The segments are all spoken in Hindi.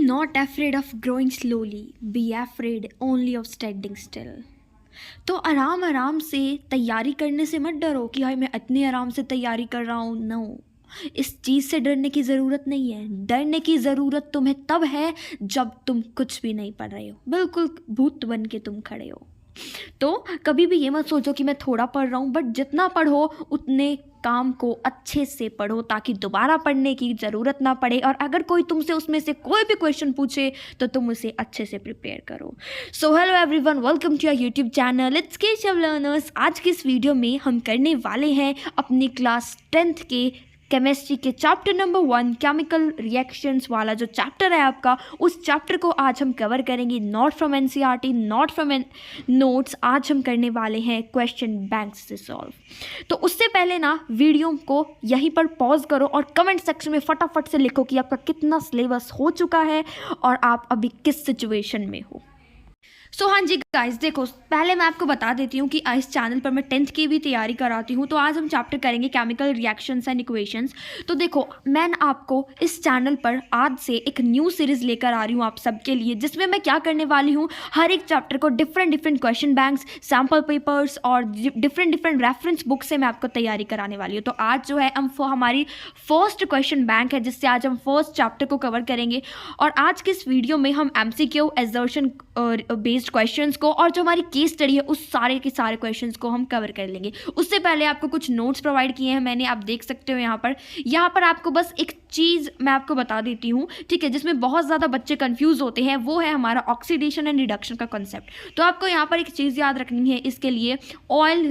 not afraid of growing slowly, be afraid only of standing still. तो आराम आराम से तैयारी करने से मत डरो कि भाई मैं इतनी आराम से तैयारी कर रहा हूँ। नो, इस चीज़ से डरने की ज़रूरत नहीं है। डरने की ज़रूरत तुम्हें तब है जब तुम कुछ भी नहीं पढ़ रहे हो, बिल्कुल भूत बन के तुम खड़े हो। तो कभी भी ये मत सोचो कि मैं थोड़ा पढ़ रहा हूँ, बट जितना पढ़ो उतने काम को अच्छे से पढ़ो ताकि दोबारा पढ़ने की ज़रूरत ना पड़े। और अगर कोई तुमसे उसमें से कोई भी क्वेश्चन पूछे तो तुम उसे अच्छे से प्रिपेयर करो। So hello everyone, welcome to your YouTube channel it's Keshav learners. आज के इस वीडियो में हम करने वाले हैं अपनी क्लास 10th के केमिस्ट्री के चैप्टर नंबर 1 केमिकल रिएक्शंस वाला जो चैप्टर है आपका, उस चैप्टर को आज हम कवर करेंगे not from NCERT, not from notes. आज हम करने वाले हैं क्वेश्चन बैंक से सॉल्व। तो उससे पहले ना वीडियो को यहीं पर पॉज करो और कमेंट सेक्शन में फटाफट से लिखो कि आपका कितना सिलेबस हो चुका है और आप अभी किस सिचुएशन में हो। सो हाँ जी गाइस, देखो पहले मैं आपको बता देती हूँ कि इस चैनल पर मैं 10th की भी तैयारी कराती हूँ। तो आज हम चैप्टर करेंगे केमिकल रिएक्शंस एंड इक्वेशंस। तो देखो मैं आपको इस चैनल पर आज से एक न्यू सीरीज़ लेकर आ रही हूँ आप सबके लिए, जिसमें मैं क्या करने वाली हूँ, हर एक चैप्टर को different question banks, sample papers और डिफरेंट रेफरेंस बुक से मैं आपको तैयारी कराने वाली हूँ। तो आज जो है हमारी फर्स्ट क्वेश्चन बैंक है, जिससे आज हम फर्स्ट चैप्टर को कवर करेंगे। और आज के इस वीडियो में हम MCQ एजर्शन बेस्ड क्वेश्चंस को और जो हमारी केस स्टडी है उस सारे के सारे क्वेश्चंस को हम कवर कर लेंगे। उससे पहले आपको कुछ नोट्स प्रोवाइड किए हैं मैंने, आप देख सकते हो यहाँ पर आपको बस एक चीज़ मैं आपको बता देती हूँ, ठीक है, जिसमें बहुत ज़्यादा बच्चे कंफ्यूज होते हैं, वो है हमारा ऑक्सीडेशन एंड रिडक्शन का कॉन्सेप्ट। तो आपको यहाँ पर एक चीज़ याद रखनी है इसके लिए, oil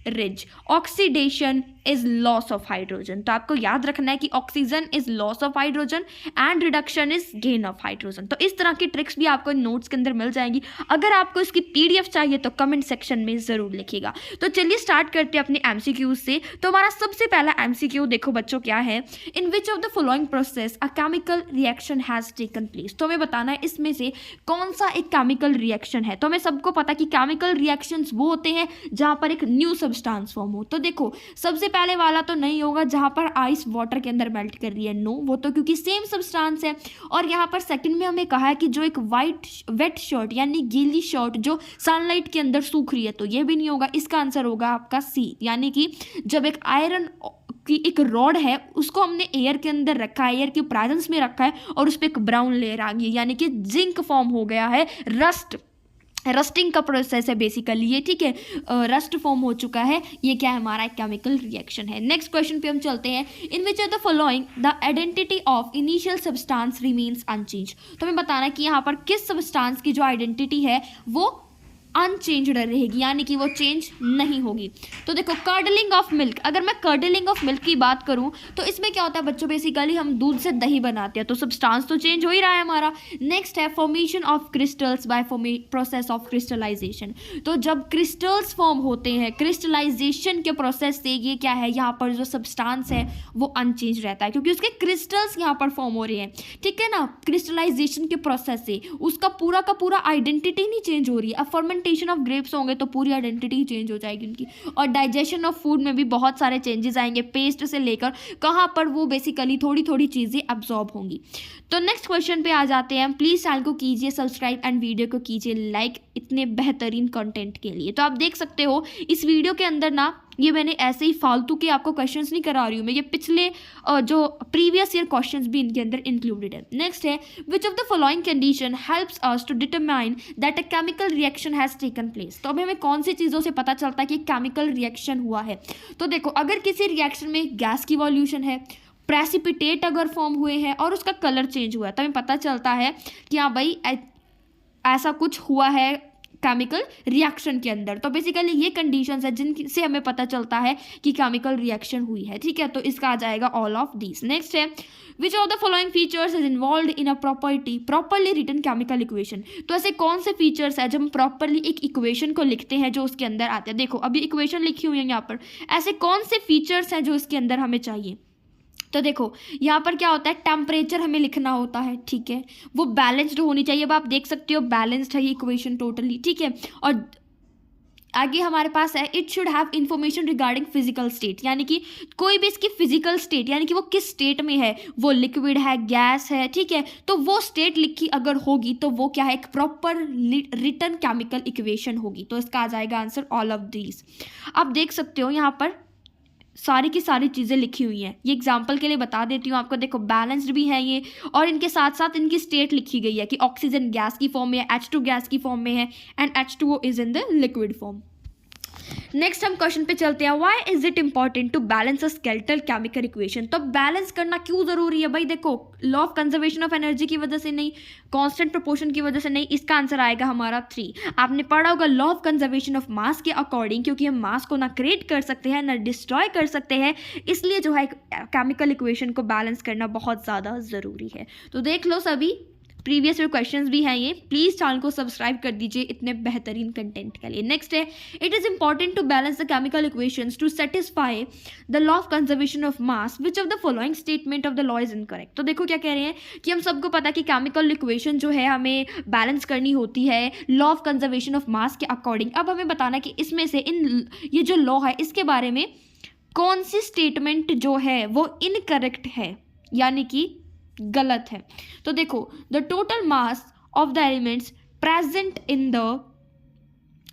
ridge oxidation is loss of hydrogen. तो आपको याद रखना है कि oxygen is loss of hydrogen and reduction is gain of hydrogen. तो इस तरह की ट्रिक्स भी आपको नोट्स के अंदर मिल जाएंगी। अगर आपको इसकी PDF चाहिए तो कमेंट सेक्शन में ज़रूर लिखिएगा। तो चलिए स्टार्ट करते हैं अपने MCQ से। तो हमारा सबसे पहला MCQ देखो बच्चों क्या है, in which of the following process a chemical reaction has taken place. तो हमें बताना है इसमें से कौन सा एक केमिकल रिएक्शन है। तो हमें सबको पता कि केमिकल रिएक्शंस वो होते हैं जहाँ पर एक न्यू सब्सटेंस फॉर्म हो। तो देखो सबसे पहले वाला तो नहीं होगा जहां पर आइस वाटर के अंदर मेल्ट कर रही है, नो, वो तो क्योंकि सेम सब्सटेंस है। और यहां पर सेकंड में हमें कहा है कि जो एक वेट शर्ट यानी गीली शर्ट जो सनलाइट के अंदर सूख रही है, तो ये भी नहीं होगा। इसका आंसर होगा आपका C, यानी कि जब एक आयरन की एक रॉड है उसको हमने एयर के अंदर रखा है, एयर की प्रेजेंस में रखा है और उस पर एक ब्राउन लेयर आ गई, यानी कि जिंक फॉर्म हो गया है, रस्टिंग का प्रोसेस है बेसिकली ये, ठीक है, रस्ट फॉर्म हो चुका है। ये क्या है, हमारा एक केमिकल रिएक्शन है। नेक्स्ट क्वेश्चन पे हम चलते हैं, in which of the following the identity of initial substance remains unchange. तो हमें बताना है कि यहाँ पर किस सब्सटेंस की जो आइडेंटिटी है वो अनचेंज्ड रहेगी, यानी कि वो चेंज नहीं होगी। तो देखो कर्डलिंग ऑफ मिल्क, अगर मैं कर्डलिंग ऑफ मिल्क की बात करूं तो इसमें क्या होता है बच्चों, बेसिकली हम दूध से दही बनाते हैं, तो सब्सटेंस तो चेंज हो ही रहा है हमारा। नेक्स्ट है formation of crystals by process of crystallisation. तो जब क्रिस्टल्स फॉर्म होते हैं क्रिस्टलाइजेशन के प्रोसेस से, ये क्या है, यहाँ पर जो सब्सटेंस है वो अनचेंज रहता है क्योंकि उसके क्रिस्टल्स यहाँ पर फॉर्म हो रहे हैं, ठीक है ना, क्रिस्टलाइजेशन के प्रोसेस से उसका पूरा का पूरा आइडेंटिटी नहीं चेंज हो रही है। अब ऑफ ग्रेप्स होंगे तो पूरी आइडेंटिटी चेंज हो जाएगी उनकी। और डाइजेशन ऑफ फूड में भी बहुत सारे चेंजेस आएंगे, पेस्ट से लेकर कहाँ पर वो बेसिकली थोड़ी थोड़ी चीज़ें अब्जॉर्ब होंगी। तो नेक्स्ट क्वेश्चन पे आ जाते हैं। प्लीज़ चैनल को कीजिए सब्सक्राइब एंड वीडियो को कीजिए लाइक इतने बेहतरीन कंटेंट के लिए। तो आप देख सकते हो इस वीडियो के अंदर ना, ये मैंने ऐसे ही फालतू के आपको क्वेश्चंस नहीं करा रही हूँ मैं, ये पिछले जो प्रीवियस ईयर क्वेश्चंस भी इनके अंदर इंक्लूडेड है। नेक्स्ट है, which of the following condition helps us to determine that a chemical reaction has taken place. तो अभी हमें कौन सी चीज़ों से पता चलता है कि केमिकल रिएक्शन हुआ है। तो देखो अगर किसी रिएक्शन में गैस की वॉल्यूशन है, प्रेसिपिटेट अगर फॉर्म हुए हैं और उसका कलर चेंज हुआ है, तो हमें पता चलता है कि हाँ भाई ऐसा कुछ हुआ है केमिकल रिएक्शन के अंदर। तो बेसिकली ये कंडीशंस है जिनसे हमें पता चलता है कि केमिकल रिएक्शन हुई है, ठीक है। तो इसका आ जाएगा ऑल ऑफ दीज। नेक्स्ट है, which of the following features is involve in a properly written chemical equation. तो ऐसे कौन से फीचर्स है जब हम प्रॉपरली एक इक्वेशन को लिखते हैं जो उसके अंदर आते हैं। देखो अभी इक्वेशन लिखी हुई है यहाँ पर, ऐसे कौन से फीचर्स हैं जो इसके अंदर हमें चाहिए। तो देखो यहाँ पर क्या होता है, टेम्परेचर हमें लिखना होता है, ठीक है, वो बैलेंस्ड होनी चाहिए। अब आप देख सकते हो बैलेंस्ड है ये इक्वेशन टोटली, ठीक है। और आगे हमारे पास है it should have information regarding physical state, यानी कि कोई भी इसकी फिजिकल स्टेट यानी कि वो किस स्टेट में है, वो लिक्विड है, गैस है, ठीक है, तो वो स्टेट लिखी अगर होगी तो वो क्या है, एक प्रॉपर रिटन केमिकल इक्वेशन होगी। तो इसका आ जाएगा आंसर ऑल ऑफ दीज। आप देख सकते हो यहाँ पर सारी की सारी चीज़ें लिखी हुई हैं। ये एग्जांपल के लिए बता देती हूँ आपको, देखो बैलेंस्ड भी है ये, और इनके साथ साथ इनकी स्टेट लिखी गई है कि ऑक्सीजन गैस की फॉर्म में है, H2 गैस की फॉर्म में है, and H2O is in the liquid form. Next हम क्वेश्चन पे चलते हैं, why is it important to balance a skeletal chemical equation. तो बैलेंस करना क्यों जरूरी है भाई, देखो law of conservation of energy की वजह से नहीं, कांस्टेंट प्रोपोर्शन की वजह से नहीं, इसका आंसर आएगा हमारा 3। आपने पढ़ा होगा लॉ ऑफ कंजर्वेशन ऑफ मास के अकॉर्डिंग, क्योंकि हम मास को ना क्रिएट कर सकते हैं ना डिस्ट्रॉय कर सकते हैं, इसलिए जो है केमिकल इक्वेशन को बैलेंस करना बहुत ज़्यादा ज़रूरी है। तो देख लो सभी प्रीवियस क्वेश्चंस भी हैं ये, प्लीज़ चैनल को सब्सक्राइब कर दीजिए इतने बेहतरीन कंटेंट के लिए। नेक्स्ट है it is important to balance the chemical equations to satisfy the law of conservation of mass which of the following statement of the law is incorrect. तो देखो क्या कह रहे हैं कि हम सबको पता है कि केमिकल इक्वेशन जो है हमें बैलेंस करनी होती है लॉ ऑफ कंजर्वेशन ऑफ मास के अकॉर्डिंग। अब हमें बताना कि इसमें से ये जो लॉ है इसके बारे में कौन सी स्टेटमेंट जो है वो इनकरेक्ट है, यानी कि गलत है। तो देखो the total mass of the elements present in the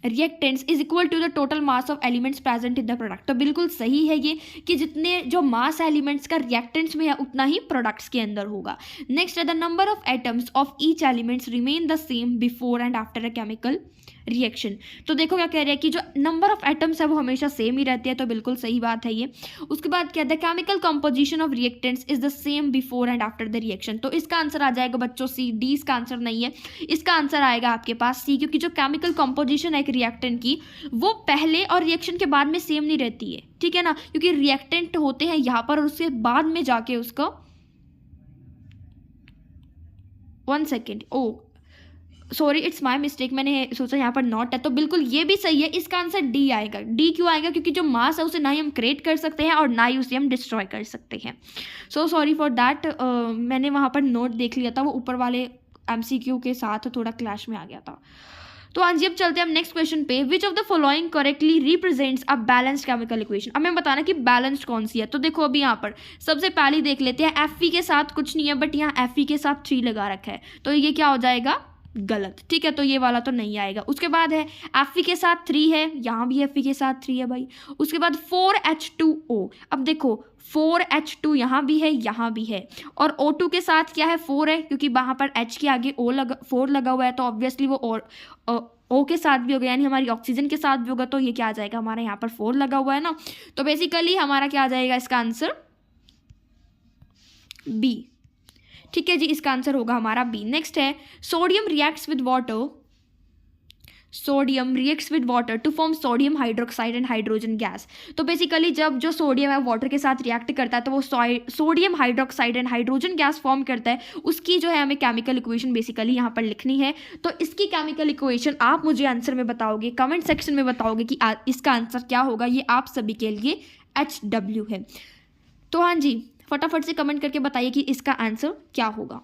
reactants is equal to the total mass of elements present in the product. तो बिल्कुल सही है ये कि जितने जो मास एलिमेंट्स का रिएक्टेंट्स में है उतना ही प्रोडक्ट्स के अंदर होगा। नेक्स्ट है the number of atoms of each elements remain the same before and after a chemical reaction. तो देखो क्या कह रहे हैं कि जो नंबर ऑफ एटम्स है वो हमेशा सेम ही रहती है, तो बिल्कुल सही बात है ये। उसके बाद क्या, the chemical composition of reactants is the same before and after the reaction. तो इसका आंसर आ जाएगा बच्चों सी, डी इसका आंसर नहीं है, इसका आंसर आएगा आपके पास सी, क्योंकि जो केमिकल कंपोजिशन है एक रिएक्टेंट की वो पहले और रिएक्शन के बाद में सेम नहीं रहती है, ठीक है ना, क्योंकि रिएक्टेंट होते हैं यहाँ पर और उसके बाद में जाके उसका 1 second, oh sorry it's my mistake, मैंने सोचा यहाँ पर नॉट है, तो बिल्कुल ये भी सही है, इसका आंसर डी आएगा। डी क्यों आएगा, क्योंकि जो मास है उसे ना ही हम क्रिएट कर सकते हैं और ना ही उसे हम डिस्ट्रॉय कर सकते हैं। सो सॉरी फॉर दैट, मैंने वहाँ पर नोट देख लिया था, वो ऊपर वाले MCQ के साथ थोड़ा क्लैश में आ गया था। तो हाँ जी अब चलते हैं हम नेक्स्ट क्वेश्चन पे, विच of the following correctly represents a balanced chemical equation. अब मैं बताना कि बैलेंस्ड कौन सी है। तो देखो अभी यहाँ पर सबसे पहले देख लेते हैं, Fe के साथ कुछ नहीं है बट यहाँ Fe के साथ 3 लगा रखा है, तो ये क्या हो जाएगा, गलत, ठीक है, तो ये वाला तो नहीं आएगा। उसके बाद है Fe के साथ 3 है, यहाँ भी Fe के साथ 3 है भाई। उसके बाद 4H2O, अब देखो 4H2 यहाँ भी है यहाँ भी है, और O2 के साथ क्या है 4 है, क्योंकि वहाँ पर H के आगे 4 लगा हुआ है, तो ऑब्वियसली वो और O के साथ भी होगा, यानी हमारी ऑक्सीजन के साथ भी होगा, तो ये क्या आ जाएगा हमारा यहाँ पर 4 लगा हुआ है ना, तो बेसिकली हमारा क्या आ जाएगा इसका आंसर B, ठीक है जी, इसका आंसर होगा हमारा बी। नेक्स्ट है sodium reacts with water, sodium reacts with water to form sodium hydroxide and hydrogen gas. तो बेसिकली जब जो सोडियम है वाटर के साथ रिएक्ट करता है तो वो sodium hydroxide and hydrogen gas form करता है, उसकी जो है हमें केमिकल इक्वेशन बेसिकली यहाँ पर लिखनी है। तो इसकी केमिकल इक्वेशन आप मुझे आंसर में बताओगे, कमेंट सेक्शन में बताओगे कि इसका आंसर क्या होगा, ये आप सभी के लिए HW है। तो हाँ जी फटाफट से कमेंट करके बताइए कि इसका आंसर क्या होगा।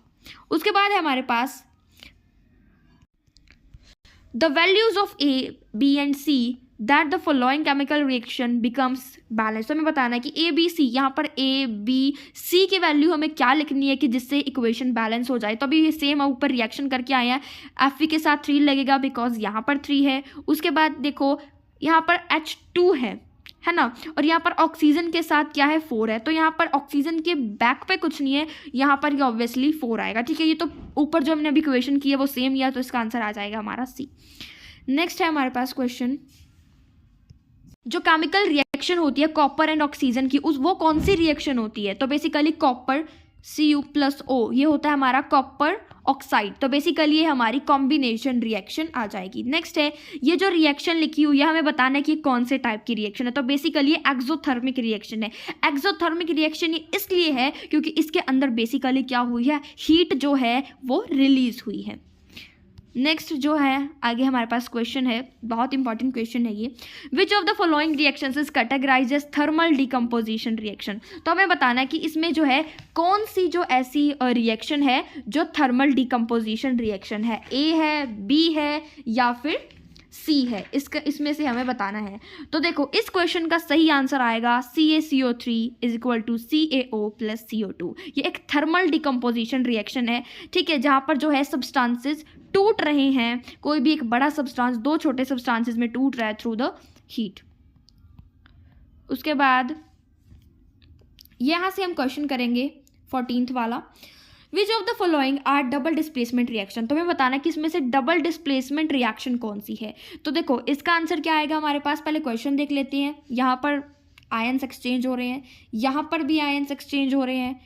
उसके बाद है हमारे पास the values of A, B and C that the following chemical reaction becomes balance. तो हमें बताना है कि A, B, C, यहाँ पर A, B, C की वैल्यू हमें क्या लिखनी है कि जिससे इक्वेशन बैलेंस हो जाए। तो अभी ये सेम ऊपर रिएक्शन करके आए हैं, Fe के साथ 3 लगेगा बिकॉज यहाँ पर 3 है। उसके बाद देखो यहाँ पर H2 है ना, और यहाँ पर ऑक्सीजन के साथ क्या है 4 है, तो यहाँ पर ऑक्सीजन के बैक पे कुछ नहीं है, यहाँ पर ये ऑब्वियसली 4 आएगा, ठीक है। ये तो ऊपर जो हमने अभी इक्वेशन की है वो सेम ही है, तो इसका आंसर आ जाएगा हमारा C। नेक्स्ट है हमारे पास क्वेश्चन, जो केमिकल रिएक्शन होती है कॉपर एंड ऑक्सीजन की, वो कौन सी रिएक्शन होती है। तो बेसिकली कॉपर Cu+O ये होता है हमारा कॉपर ऑक्साइड, तो बेसिकली ये हमारी कॉम्बिनेशन रिएक्शन आ जाएगी। नेक्स्ट है ये जो रिएक्शन लिखी हुई है हमें बताना है कि कौन से टाइप की रिएक्शन है। तो बेसिकली ये एक्सोथर्मिक रिएक्शन है। एक्सोथर्मिक रिएक्शन ये इसलिए है क्योंकि इसके अंदर बेसिकली क्या हुई है, हीट जो है वो रिलीज हुई है। नेक्स्ट जो है आगे हमारे पास क्वेश्चन है, बहुत इंपॉर्टेंट क्वेश्चन है ये, which of the following reactions is categorised as thermal decomposition reaction. तो हमें बताना है कि इसमें जो है कौन सी जो ऐसी रिएक्शन है जो थर्मल डिकम्पोजिशन रिएक्शन है, A है, B है या फिर सी है, इसका इसमें से हमें बताना है। तो देखो इस क्वेश्चन का सही आंसर आएगा CaCO3 is equal to CaO plus CO2। ये एक थर्मल डिकम्पोजिशन रिएक्शन है, ठीक है, जहाँ पर जो है सब्सटेंसेस टूट रहे हैं, कोई भी एक बड़ा सब्सटेंस दो छोटे सब्सटेंसेस में टूट रहा है थ्रू द हीट। उसके बाद यहाँ से हम क्वेश्चन करेंगे 14th वाला, which of the following are double displacement reaction. तो हमें बताना कि इसमें से डबल डिस्प्लेसमेंट रिएक्शन कौन सी है। तो देखो इसका आंसर क्या आएगा हमारे पास, पहले क्वेश्चन देख लेते हैं। यहाँ पर आयन्स एक्सचेंज हो रहे हैं, यहाँ पर भी आयन्स एक्सचेंज हो रहे हैं,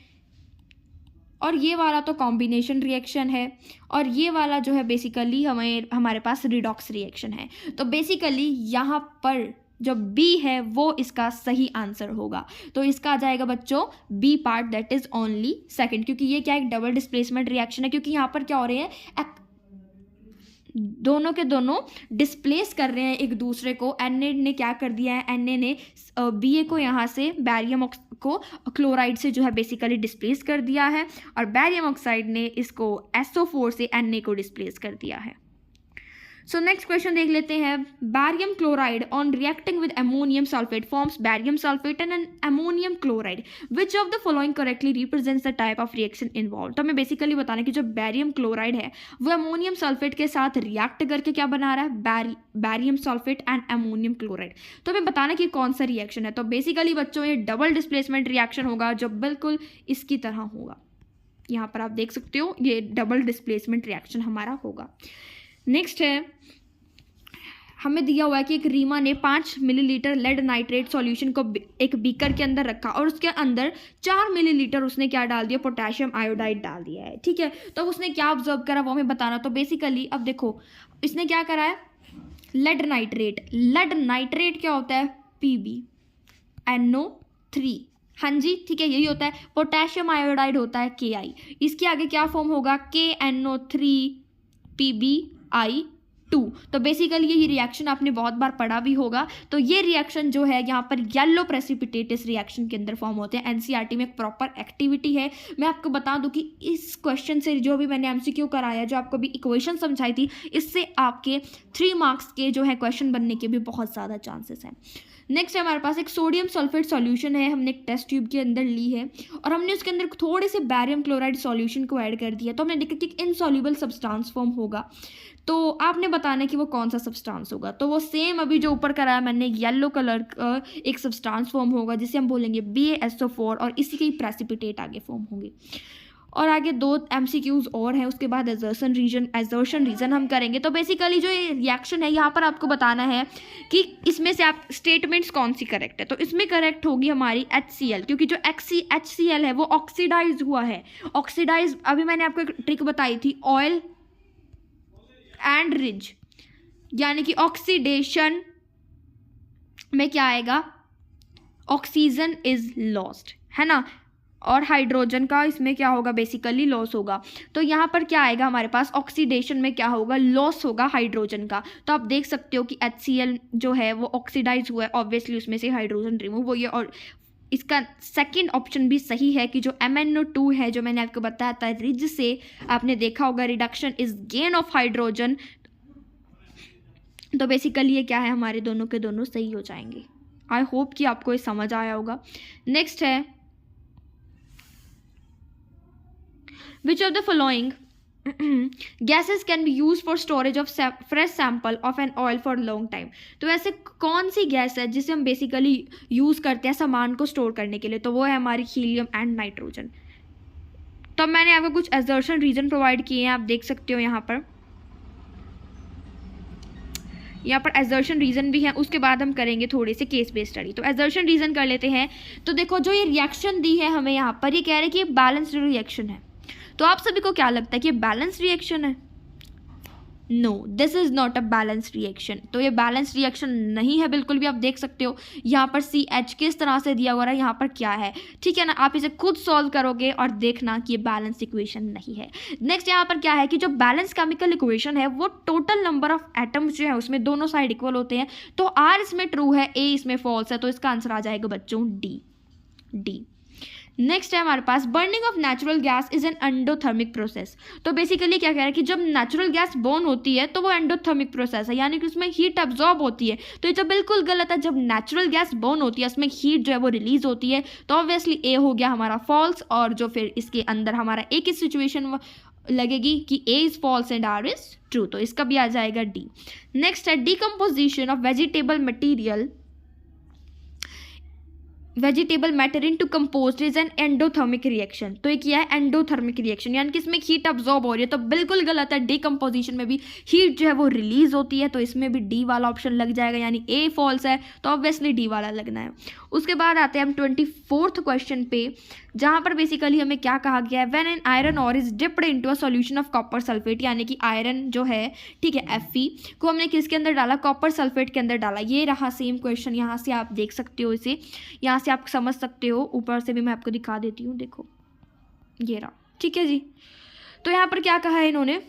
और ये वाला तो कॉम्बिनेशन रिएक्शन है, और ये वाला जो है बेसिकली हमारे पास रिडॉक्स रिएक्शन है। तो बेसिकली यहाँ पर जो बी है वो इसका सही आंसर होगा। तो इसका आ जाएगा बच्चों B part, that is only second, क्योंकि ये क्या एक डबल डिस्प्लेसमेंट रिएक्शन है, क्योंकि यहाँ पर क्या हो रहे हैं, दोनों के दोनों डिस्प्लेस कर रहे हैं एक दूसरे को। Na ने क्या कर दिया है, Na ने Ba को यहाँ से बैरियम को क्लोराइड से जो है बेसिकली डिस्प्लेस कर दिया है, और बैरियम ऑक्साइड ने इसको SO4 से Na को डिस्प्लेस कर दिया है। सो नेक्स्ट क्वेश्चन देख लेते हैं। Barium chloride on reacting with ammonium sulphate forms barium sulphate and an ammonium chloride, which of the following correctly represents the type of reaction involve. तो हमें बेसिकली बताना कि जो बैरियम क्लोराइड है वो अमोनियम सल्फेट के साथ रिएक्ट करके क्या बना रहा है, barium sulphate and ammonium chloride. तो हमें बताना कि कौन सा रिएक्शन है। तो बेसिकली बच्चों ये डबल डिस्प्लेसमेंट रिएक्शन होगा जो बिल्कुल इसकी तरह होगा। यहाँ पर आप देख सकते हो ये डबल डिस्प्लेसमेंट रिएक्शन हमारा होगा। नेक्स्ट है, हमें दिया हुआ है कि एक रीमा ने 5 मिलीलीटर लेड नाइट्रेट सॉल्यूशन को एक बीकर के अंदर रखा, और उसके अंदर 4 मिलीलीटर उसने क्या डाल दिया, पोटेशियम आयोडाइड डाल दिया है, ठीक है। तो उसने क्या ऑब्जर्व करा वो हमें बताना। तो बेसिकली अब देखो इसने क्या करा है, लेड नाइट्रेट क्या होता है, PbNO3, हाँ जी ठीक है, यही होता है। पोटेशियम आयोडाइड होता है Ki, इसके आगे क्या फॉर्म होगा, KNO3 PbI2। तो बेसिकली ये रिएक्शन आपने बहुत बार पढ़ा भी होगा। तो ये रिएक्शन जो है यहाँ पर येलो प्रेसिपिटेटस रिएक्शन के अंदर फॉर्म होते हैं। एनसीईआरटी में एक प्रॉपर एक्टिविटी है। मैं आपको बता दूं कि इस क्वेश्चन से जो भी मैंने एमसीक्यू कराया, जो आपको भी इक्वेशन समझाई थी, इससे आपके 3 मार्क्स के जो है क्वेश्चन बनने के भी बहुत ज़्यादा चांसेस हैं। नेक्स्ट है हमारे पास एक सोडियम सल्फेट सॉल्यूशन है, हमने एक टेस्ट ट्यूब के अंदर ली है और हमने उसके अंदर थोड़े से बैरियम क्लोराइड सॉल्यूशन को ऐड कर दिया। तो हमने देखा कि इनसॉल्युबल सब्सटेंस फॉर्म होगा। तो आपने बताना कि वो कौन सा सब्सटेंस होगा। तो वो सेम अभी जो ऊपर कराया मैंने, येलो कलर का एक सब्सटेंस फॉर्म होगा जिसे हम बोलेंगे BaSO4, और इसी के ही प्रेसिपिटेट आगे फॉर्म होंगे। और आगे 2 MCQs और हैं, उसके बाद एजर्शन रीजन हम करेंगे। तो बेसिकली जो ये रिएक्शन है यहाँ पर आपको बताना है कि इसमें से आप स्टेटमेंट्स कौन सी करेक्ट है। तो इसमें करेक्ट होगी हमारी HCl, क्योंकि जो HCl है वो ऑक्सीडाइज हुआ है। ऑक्सीडाइज अभी मैंने आपको एक ट्रिक बताई थी, ऑयल एंड रिज, यानी कि ऑक्सीडेशन में क्या आएगा, ऑक्सीजन इज लॉस्ट, है ना, और हाइड्रोजन का इसमें क्या होगा, बेसिकली लॉस होगा। तो यहाँ पर क्या आएगा हमारे पास, ऑक्सीडेशन में क्या होगा, लॉस होगा हाइड्रोजन का। तो आप देख सकते हो कि HCl जो है वो ऑक्सीडाइज हुआ है, ऑब्वियसली उसमें से हाइड्रोजन रिमूव हुई है। और इसका सेकंड ऑप्शन भी सही है कि जो MnO2 है, जो मैंने आपको बताया था रिज से, आपने देखा होगा reduction is gain of hydrogen. तो बेसिकली ये क्या है, हमारे दोनों के दोनों सही हो जाएंगे। आई होप कि आपको ये समझ आया होगा। नेक्स्ट है, which of the following gases can be used for storage of fresh sample of an oil for long time। तो ऐसे कौन सी गैस है जिसे हम बेसिकली यूज़ करते हैं सामान को स्टोर करने के लिए, तो वो है हमारी हीलियम एंड नाइट्रोजन। तो मैंने आपको कुछ एजर्शन रीजन प्रोवाइड किए हैं, आप देख सकते हो यहाँ पर एजर्शन रीजन भी है। उसके बाद हम करेंगे थोड़े से केस बेस्ड स्टडी। तो एजर्शन रीजन कर लेते हैं। तो देखो जो ये रिएक्शन दी है हमें यहाँ पर, ये कह रहे हैं कि ये बैलेंस्ड रिएक्शन है। तो आप सभी को क्या लगता है कि ये बैलेंस रिएक्शन है? No, this is not a balance reaction. तो ये बैलेंस रिएक्शन नहीं है बिल्कुल भी। आप देख सकते हो यहाँ पर CH किस तरह से दिया हुआ है, यहाँ पर क्या है, ठीक है ना। आप इसे खुद सॉल्व करोगे और देखना कि ये बैलेंस इक्वेशन नहीं है। नेक्स्ट यहाँ पर क्या है कि जो बैलेंस केमिकल इक्वेशन है वो टोटल नंबर ऑफ एटम्स जो है उसमें दोनों साइड इक्वल होते हैं। तो R इसमें ट्रू है, A इसमें फॉल्स है। तो इसका आंसर आ जाएगा बच्चों D। डी। नेक्स्ट है हमारे पास burning of natural gas is an endothermic process. तो बेसिकली क्या कह रहा है कि जब नेचुरल गैस बर्न होती है तो वो एंडोथर्मिक प्रोसेस है, यानी कि उसमें हीट एब्जॉर्ब होती है। तो ये तो बिल्कुल गलत है। जब नेचुरल गैस बर्न होती है उसमें हीट जो है वो रिलीज होती है। तो ऑब्वियसली ए हो गया हमारा फॉल्स, और जो फिर इसके अंदर हमारा ए की सिचुएशन लगेगी कि A is false and R is true, तो इसका भी आ जाएगा डी। नेक्स्ट है decomposition of vegetable matter into compost is an endothermic reaction. तो ये क्या है? एंडोथर्मिक रिएक्शन, यानी कि इसमें हीट अब्जॉर्ब हो रही है। तो बिल्कुल गलत है। डिकम्पोजिशन में भी हीट जो है वो रिलीज होती है, तो इसमें भी डी वाला ऑप्शन लग जाएगा, यानी ए फॉल्स है तो ऑब्वियसली डी वाला लगना है। उसके बाद आते हैं हम 24th क्वेश्चन पे, जहाँ पर बेसिकली हमें क्या कहा गया है, व्हेन एन आयरन और is dipped into a solution of copper sulphate, यानी कि आयरन जो है, ठीक है, Fe को हमने किसके अंदर डाला? कॉपर सल्फेट के अंदर डाला। ये रहा सेम क्वेश्चन, यहाँ से आप देख सकते हो इसे, यहाँ से आप समझ सकते हो। ऊपर से भी मैं आपको दिखा देती हूँ, देखो ये रहा, ठीक है जी। तो यहाँ पर क्या कहा है इन्होंने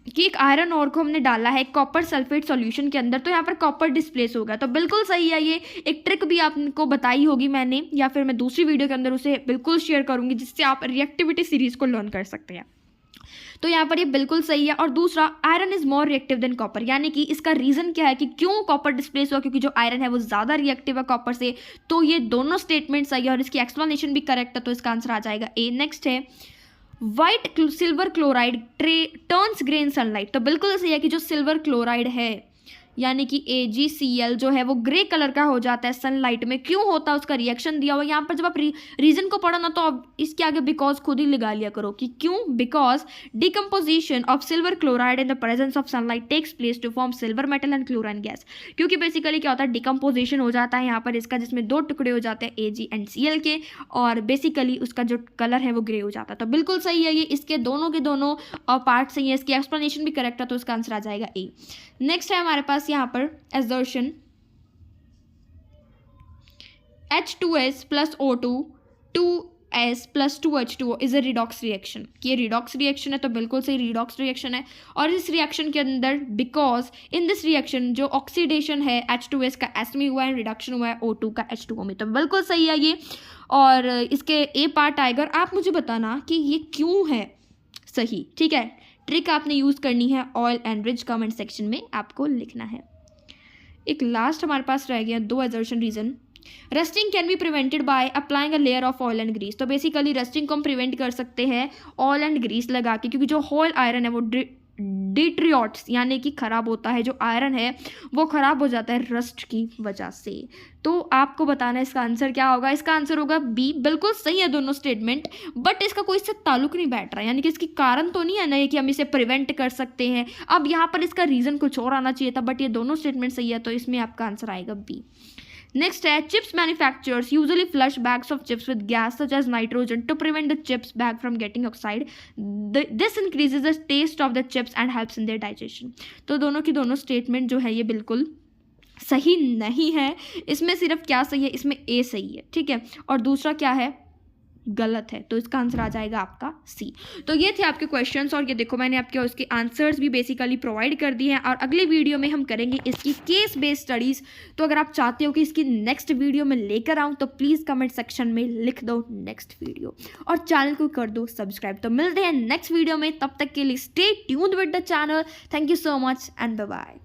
कि एक आयरन और को हमने डाला है कॉपर सल्फेट सॉल्यूशन के अंदर, तो यहाँ पर कॉपर डिस्प्लेस होगा। तो बिल्कुल सही है। ये एक ट्रिक भी आपको बताई होगी मैंने, या फिर मैं दूसरी वीडियो के अंदर उसे बिल्कुल शेयर करूंगी, जिससे आप रिएक्टिविटी सीरीज को लर्न कर सकते हैं। तो यहाँ पर ये बिल्कुल सही है। और दूसरा, iron is more reactive than copper, यानी कि इसका रीजन क्या है कि क्यों कॉपर डिस्प्लेस हुआ? क्योंकि जो आयरन है वो ज्यादा रिएक्टिव है कॉपर से। तो ये दोनों स्टेटमेंट सही है और इसकी एक्सप्लेनेशन भी करेक्ट है, तो इसका आंसर आ जाएगा ए। नेक्स्ट है white silver chloride turns grey इन सनलाइट। तो बिल्कुल सही है कि जो सिल्वर क्लोराइड है, यानी कि AgCl जो है वो ग्रे कलर का हो जाता है सनलाइट में। क्यों होता है उसका रिएक्शन दिया हुआ यहाँ पर। जब आप रीजन को पढ़ो ना तो अब इसके आगे बिकॉज खुद ही लगा लिया करो कि क्यों। Because decomposition of silver chloride in the presence of sunlight takes place to form silver metal and chlorine gas. क्योंकि बेसिकली क्या होता है, डिकम्पोजिशन हो जाता है यहाँ पर इसका, जिसमें दो टुकड़े हो जाते हैं Ag एंड Cl के, और बेसिकली उसका जो कलर है वो ग्रे हो जाता है। तो बिल्कुल सही है ये, इसके दोनों के दोनों पार्ट सही है, इसकी एक्सप्लेनेशन भी करेक्ट है, तो इसका आंसर आ जाएगा ए। नेक्स्ट है हमारे पास यहाँ पर assertion H2S plus O2 2S plus 2H2O is a redox reaction। ये redox reaction है, तो बिल्कुल सही redox reaction है। और इस रिएक्शन के अंदर because in this reaction जो ऑक्सीडेशन है H2S का S में हुआ है, रिडक्शन हुआ है O2 का H2O में। तो बिल्कुल सही है ये, और इसके ए पार्ट आएगा। और आप मुझे बताना कि ये क्यों है सही, ठीक है। ट्रिक आपने यूज़ करनी है oil and rich, comment section में आपको लिखना है। एक लास्ट हमारे पास रह गया 2 assertion reason. Rusting can be prevented by applying a layer of oil and grease. तो बेसिकली रस्टिंग को हम प्रिवेंट कर सकते हैं ऑयल एंड ग्रीस लगा के, क्योंकि जो होल आयरन है वो डिट्रियोट्स यानी कि खराब होता है। जो आयरन है वो खराब हो जाता है रस्ट की वजह से। तो आपको बताना है इसका आंसर क्या होगा। इसका आंसर होगा बी। बिल्कुल सही है दोनों स्टेटमेंट, बट इसका कोई इससे ताल्लुक नहीं बैठ रहा है, यानी कि इसकी कारण तो नहीं है ना कि हम इसे प्रिवेंट कर सकते हैं। अब यहाँ पर इसका रीजन कुछ और आना चाहिए था, बट ये दोनों स्टेटमेंट सही है, तो इसमें आपका आंसर आएगा बी। नेक्स्ट है chips manufacturers usually flush bags of chips with gas such as nitrogen to prevent the chips bag from getting oxide. This increases the taste of the chips and helps in their digestion. तो दोनों की दोनों स्टेटमेंट जो है ये बिल्कुल सही नहीं है। इसमें सिर्फ क्या सही है, इसमें ए सही है, ठीक है, और दूसरा क्या है, गलत है। तो इसका आंसर आ जाएगा आपका सी। तो ये थे आपके क्वेश्चंस, और ये देखो मैंने आपके उसके आंसर्स भी बेसिकली प्रोवाइड कर दिए हैं। और अगली वीडियो में हम करेंगे इसकी केस बेस्ड स्टडीज़। तो अगर आप चाहते हो कि इसकी नेक्स्ट वीडियो में लेकर आऊँ तो प्लीज़ कमेंट सेक्शन में लिख दो नेक्स्ट वीडियो, और चैनल को कर दो सब्सक्राइब। तो मिलते हैं नेक्स्ट वीडियो में, तब तक के लिए stay tuned with the channel. Thank you so much and bye bye.